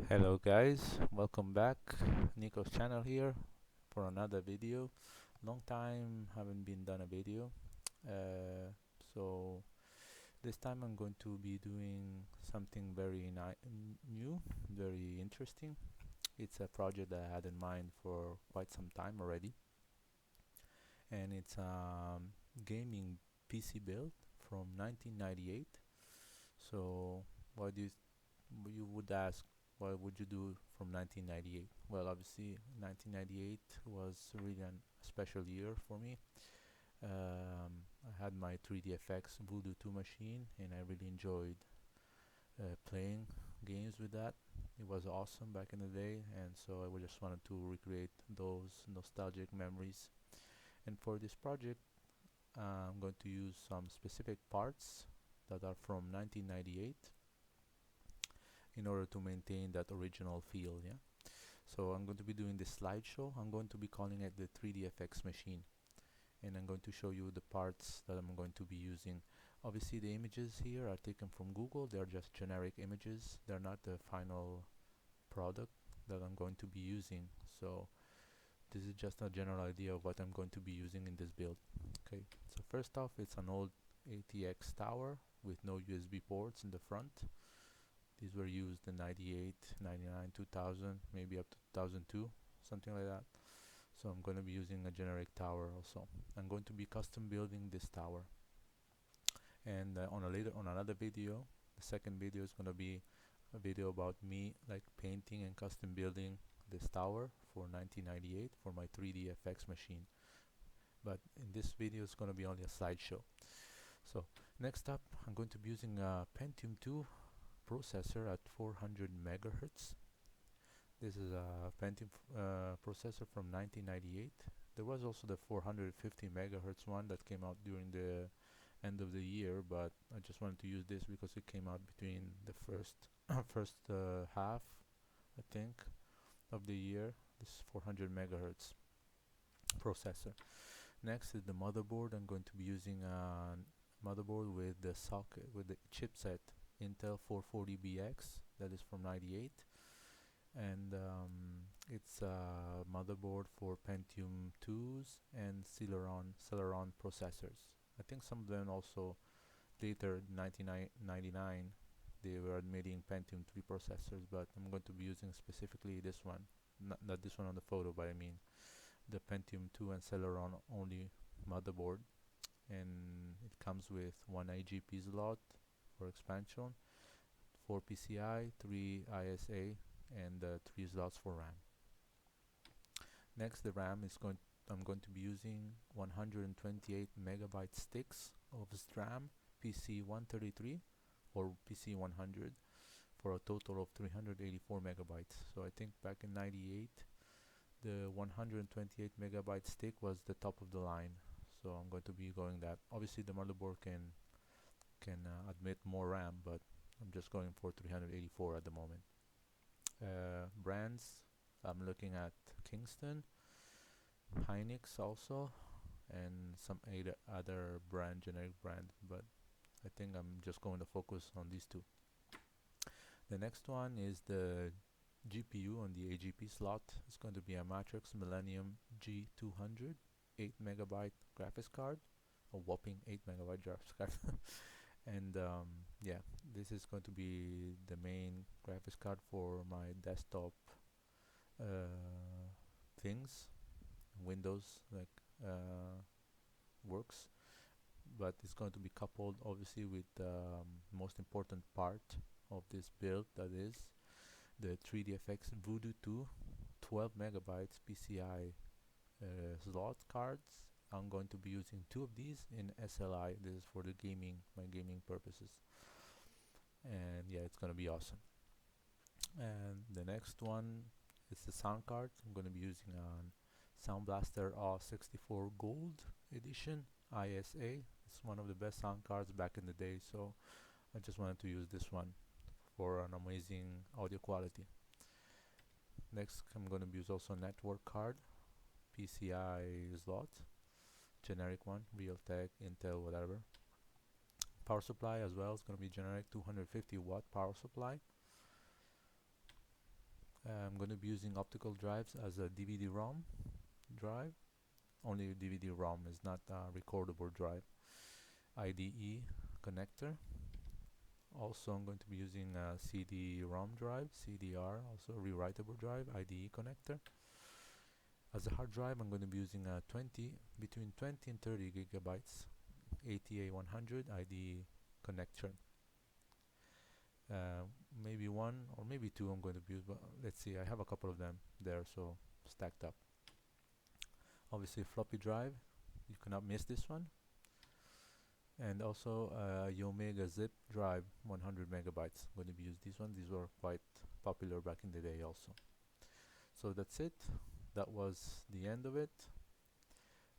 Hello guys, welcome back. Nico's channel here for another video. Long time haven't been done a video. So this time I'm going to be doing something very new, very interesting. It's a project that I had in mind for quite some time already, and it's a gaming PC build from 1998. So why do you would ask, what would you do from 1998? Well, obviously 1998 was really a special year for me. I had my 3D FX Voodoo 2 machine and I really enjoyed playing games with that. It was awesome back in the day, and so I just wanted to recreate those nostalgic memories. And for this project, I'm going to use some specific parts that are from 1998 in order to maintain that original feel. Yeah. So I'm going to be doing this slideshow. I'm going to be calling it the 3D FX machine, and I'm going to show you the parts that I'm going to be using. Obviously the images here are taken from Google. They're just generic images. They're not the final product that I'm going to be using. So this is just a general idea of what I'm going to be using in this build. Okay, so first off, it's an old ATX tower with no USB ports in the front. These were used in 98, 99, 2000, maybe up to 2002, something like that. So I'm going to be using a generic tower also. I'm going to be custom building this tower. And on another video, the second video is going to be a video about me like painting and custom building this tower for 1998 for my 3D FX machine. But in this video, it's going to be only a slideshow. So next up, I'm going to be using a Pentium 2 processor at 400 megahertz. This is a Pentium processor from 1998. There was also the 450 megahertz one that came out during the end of the year, but I just wanted to use this because it came out between the first half, I think, of the year. This 400 megahertz processor. Next is the motherboard. I'm going to be using a motherboard with the socket with the chipset Intel 440BX that is from 98, and it's a motherboard for Pentium 2s and Celeron processors. I think some of them also later 1999 they were admitting Pentium 3 processors, but I'm going to be using specifically this one, not this one on the photo, but I mean the Pentium 2 and Celeron only motherboard, and it comes with one IGP slot for expansion, 4 PCI, 3 ISA, and 3 slots for RAM. Next, the RAM is I'm going to be using 128 megabyte sticks of SRAM PC133 or PC100 for a total of 384 megabytes. So I think back in 98 the 128 megabyte stick was the top of the line, so I'm going to be going that. Obviously the motherboard can admit more RAM, but I'm just going for 384 at the moment. Brands, I'm looking at Kingston, Hynix also, and some other brand, generic brand, but I think I'm just going to focus on these two. The next one is the GPU on the AGP slot. It's going to be a Matrox Millenium G200 8 megabyte graphics card, a whopping 8 megabyte graphics card. And yeah, this is going to be the main graphics card for my desktop things. Windows like works, but it's going to be coupled obviously with the most important part of this build, that is the 3D FX Voodoo 2 12 megabytes PCI slot cards. I'm going to be using two of these in SLI. This is for the my gaming purposes, and yeah, it's going to be awesome. And the next one is the sound card. I'm going to be using a SoundBlaster A64 Gold Edition ISA. It's one of the best sound cards back in the day, so I just wanted to use this one for an amazing audio quality. Next, I'm going to use also a network card, PCI slot, generic one, Realtek, Intel, whatever. Power supply as well is going to be generic 250 watt power supply. I'm going to be using optical drives as a DVD-ROM drive. Only DVD-ROM is not a recordable drive. IDE connector. Also, I'm going to be using a CD-ROM drive, CDR, also rewritable drive, IDE connector. As a hard drive, I'm going to be using a between 20 and 30 gigabytes ATA100 IDE connector. Maybe one or maybe two I'm going to use, but let's see. I have a couple of them there, so stacked up. Obviously, floppy drive, you cannot miss this one. And also Iomega Zip Drive, 100 megabytes. I'm going to be using these ones. These were quite popular back in the day also. So that's it. That was the end of it.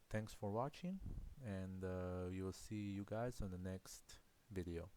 Thanks for watching, and you will see you guys on the next video.